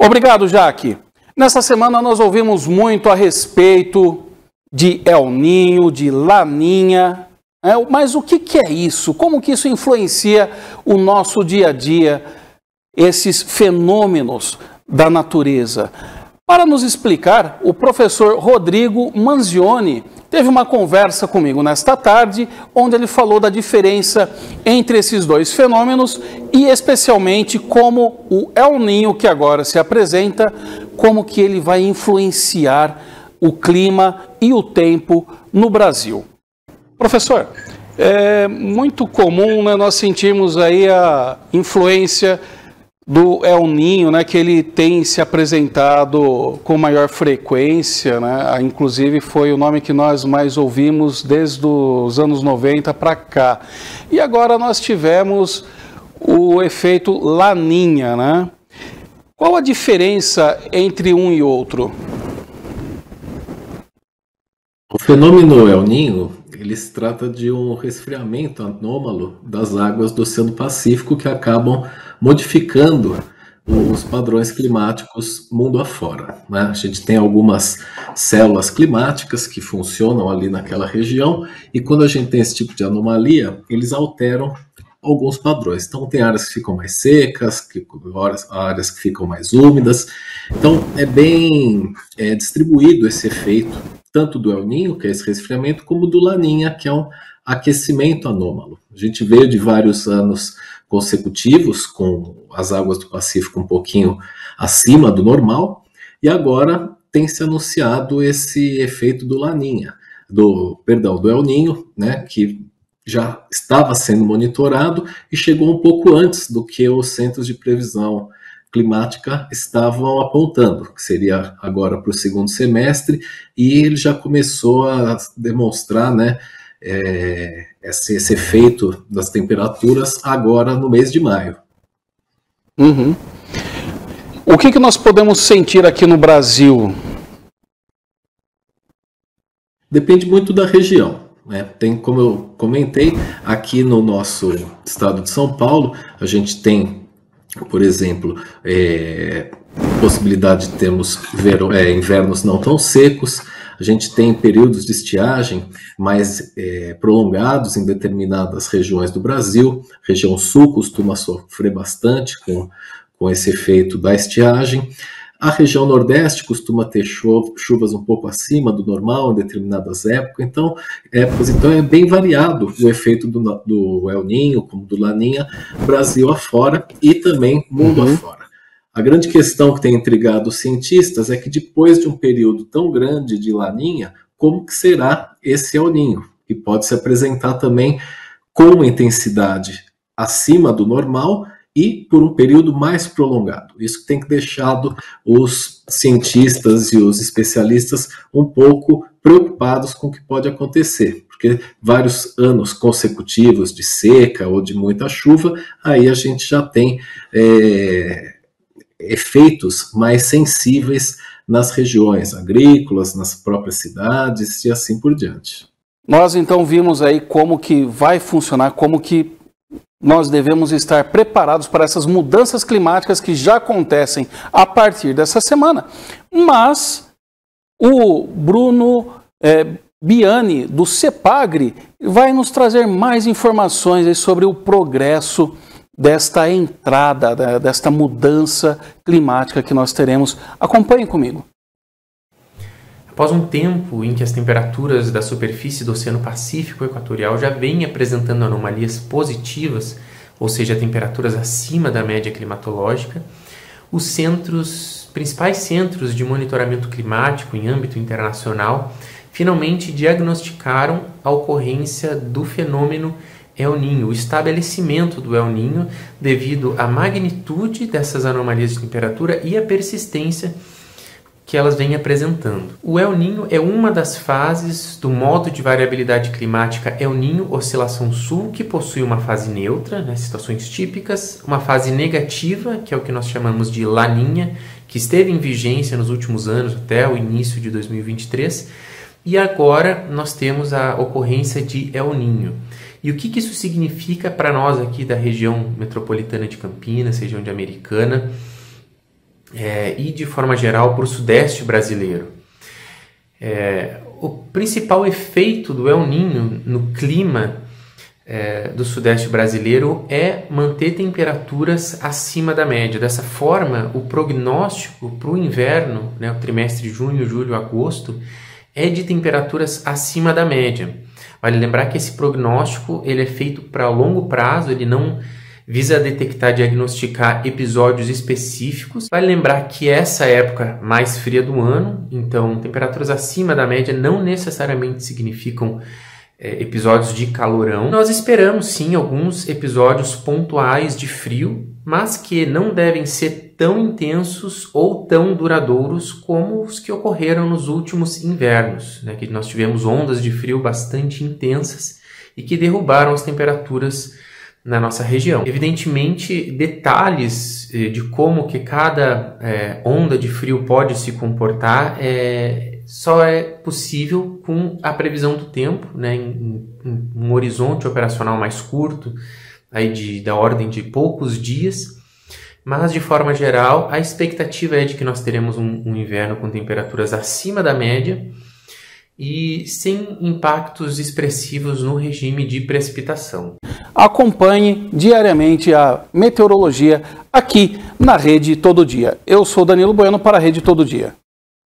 Obrigado, Jaque. Nessa semana nós ouvimos muito a respeito de El Niño, de Laninha, mas o que é isso? Como que isso influencia o nosso dia a dia, esses fenômenos da natureza? Para nos explicar, o professor Rodrigo Manzioni teve uma conversa comigo nesta tarde, onde ele falou da diferença entre esses dois fenômenos e especialmente como o El Niño, que agora se apresenta, como que ele vai influenciar o clima e o tempo no Brasil. Professor, é muito comum, né, nós sentirmos aí a influência do El Niño, né, que ele tem se apresentado com maior frequência, né, inclusive foi o nome que nós mais ouvimos desde os anos 90 para cá. E agora nós tivemos o efeito Laninha, né? Qual a diferença entre um e outro? O fenômeno El Niño, ele se trata de um resfriamento anômalo das águas do Oceano Pacífico que acabam modificando os padrões climáticos mundo afora, né? A gente tem algumas células climáticas que funcionam ali naquela região e quando a gente tem esse tipo de anomalia, eles alteram alguns padrões. Então tem áreas que ficam mais secas, áreas que ficam mais úmidas. Então é bem distribuído esse efeito, tanto do El Niño, que é esse resfriamento, como do Laninha, que é um aquecimento anômalo. A gente veio de vários anos consecutivos, com as águas do Pacífico um pouquinho acima do normal, e agora tem se anunciado esse efeito do Laninha, do El Niño, né, que já estava sendo monitorado e chegou um pouco antes do que os centros de previsão climática estavam apontando, que seria agora para o segundo semestre, e ele já começou a demonstrar, né, esse efeito das temperaturas agora no mês de maio. Uhum. O que nós podemos sentir aqui no Brasil? Depende muito da região, né? Tem, como eu comentei, aqui no nosso estado de São Paulo, a gente tem, por exemplo, possibilidade de termos invernos não tão secos. A gente tem períodos de estiagem mais prolongados em determinadas regiões do Brasil. A região sul costuma sofrer bastante com esse efeito da estiagem. A região nordeste costuma ter chuvas um pouco acima do normal em determinadas épocas. Então é bem variado o efeito do El Niño, como do Laninha, Brasil afora e também mundo afora. A grande questão que tem intrigado os cientistas é que depois de um período tão grande de Laninha, como que será esse El Niño? Que pode se apresentar também com uma intensidade acima do normal e por um período mais prolongado. Isso tem que deixado os cientistas e os especialistas um pouco preocupados com o que pode acontecer, porque vários anos consecutivos de seca ou de muita chuva, aí a gente já tem efeitos mais sensíveis nas regiões agrícolas, nas próprias cidades e assim por diante. Nós então vimos aí como que vai funcionar, como que nós devemos estar preparados para essas mudanças climáticas que já acontecem a partir dessa semana. Mas o Bruno Biani, do CEPAGRE, vai nos trazer mais informações aí sobre o progresso desta entrada, desta mudança climática que nós teremos. Acompanhem comigo. Após um tempo em que as temperaturas da superfície do Oceano Pacífico Equatorial já vêm apresentando anomalias positivas, ou seja, temperaturas acima da média climatológica, os principais centros de monitoramento climático em âmbito internacional finalmente diagnosticaram a ocorrência do fenômeno El Niño, o estabelecimento do El Niño devido à magnitude dessas anomalias de temperatura e à persistência que elas vêm apresentando. O El Niño é uma das fases do modo de variabilidade climática El Niño Oscilação Sul, que possui uma fase neutra, né, situações típicas, uma fase negativa, que é o que nós chamamos de Laninha, que esteve em vigência nos últimos anos, até o início de 2023, e agora nós temos a ocorrência de El Niño. E o que isso significa para nós aqui da região metropolitana de Campinas, região de Americana? e de forma geral para o sudeste brasileiro. O principal efeito do El Niño no clima do sudeste brasileiro é manter temperaturas acima da média. Dessa forma, o prognóstico para o inverno, né, o trimestre junho, julho, agosto, é de temperaturas acima da média. Vale lembrar que esse prognóstico ele é feito para longo prazo, ele não visa detectar, diagnosticar episódios específicos. Vale lembrar que essa época mais fria do ano, então temperaturas acima da média não necessariamente significam episódios de calorão. Nós esperamos sim alguns episódios pontuais de frio, mas que não devem ser tão intensos ou tão duradouros como os que ocorreram nos últimos invernos, né, que nós tivemos ondas de frio bastante intensas e que derrubaram as temperaturas na nossa região. Evidentemente, detalhes de como que cada onda de frio pode se comportar só é possível com a previsão do tempo, né, em um horizonte operacional mais curto, aí da ordem de poucos dias, mas de forma geral a expectativa é de que nós teremos um inverno com temperaturas acima da média e sem impactos expressivos no regime de precipitação. Acompanhe diariamente a meteorologia aqui na Rede Todo Dia. Eu sou Danilo Bueno para a Rede Todo Dia.